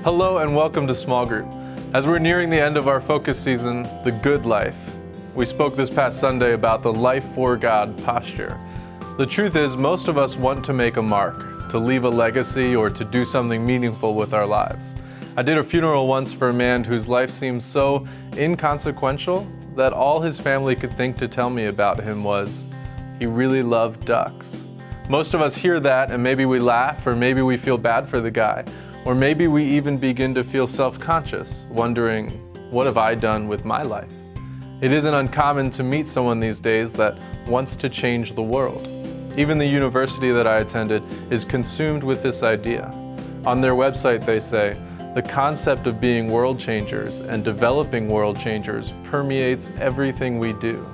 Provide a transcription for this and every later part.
Hello and welcome to Small Group. As we're nearing the end of our focus season, The Good Life, we spoke this past Sunday about the life for God posture. The truth is, most of us want to make a mark, to leave a legacy, or to do something meaningful with our lives. I did a funeral once for a man whose life seemed so inconsequential that all his family could think to tell me about him was, he really loved ducks. Most of us hear that and maybe we laugh, or maybe we feel bad for the guy. Or maybe we even begin to feel self-conscious, wondering, what have I done with my life? It isn't uncommon to meet someone these days that wants to change the world. Even the university that I attended is consumed with this idea. On their website they say, the concept of being world changers and developing world changers permeates everything we do.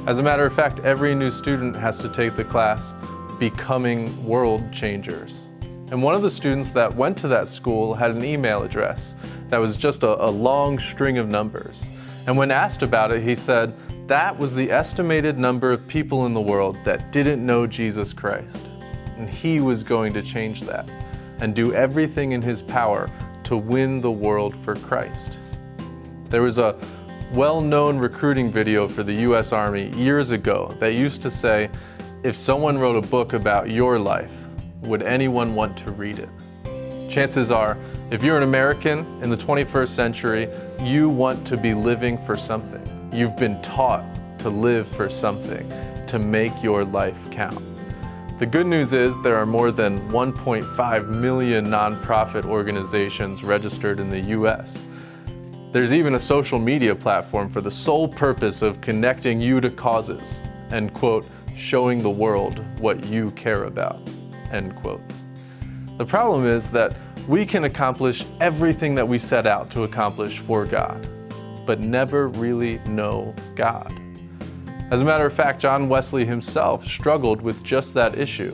As a matter of fact, every new student has to take the class, Becoming World Changers. And one of the students that went to that school had an email address that was just a long string of numbers. And when asked about it, he said that was the estimated number of people in the world that didn't know Jesus Christ. And he was going to change that and do everything in his power to win the world for Christ. There was a well-known recruiting video for the U.S. Army years ago that used to say, if someone wrote a book about your life, would anyone want to read it? Chances are, if you're an American in the 21st century, you want to be living for something. You've been taught to live for something, to make your life count. The good news is there are more than 1.5 million nonprofit organizations registered in the US. There's even a social media platform for the sole purpose of connecting you to causes and, quote, showing the world what you care about. End quote. The problem is that we can accomplish everything that we set out to accomplish for God, but never really know God. As a matter of fact, John Wesley himself struggled with just that issue.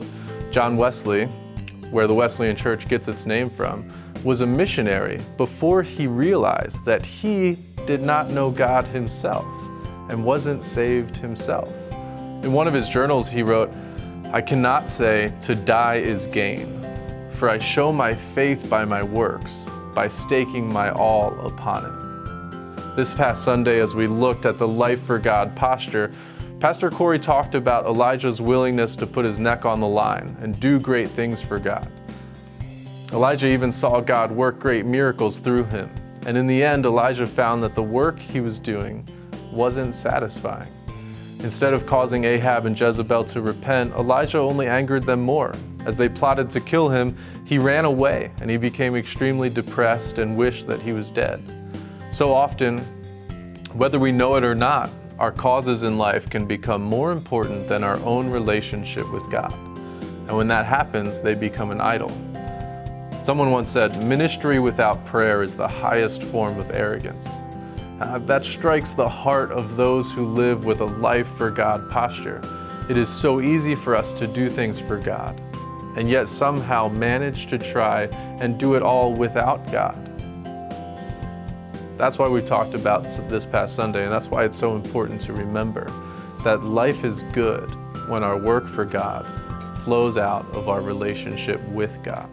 John Wesley, where the Wesleyan Church gets its name from, was a missionary before he realized that he did not know God himself and wasn't saved himself. In one of his journals, he wrote, I cannot say to die is gain, for I show my faith by my works, by staking my all upon it. This past Sunday, as we looked at the life for God posture, Pastor Corey talked about Elijah's willingness to put his neck on the line and do great things for God. Elijah even saw God work great miracles through him, and in the end, Elijah found that the work he was doing wasn't satisfying. Instead of causing Ahab and Jezebel to repent, Elijah only angered them more. As they plotted to kill him, he ran away and he became extremely depressed and wished that he was dead. So often, whether we know it or not, our causes in life can become more important than our own relationship with God. And when that happens, they become an idol. Someone once said, ministry without prayer is the highest form of arrogance. That strikes the heart of those who live with a life for God posture. It is so easy for us to do things for God, and yet somehow manage to try and do it all without God. That's why we talked about this past Sunday, and that's why it's so important to remember that life is good when our work for God flows out of our relationship with God.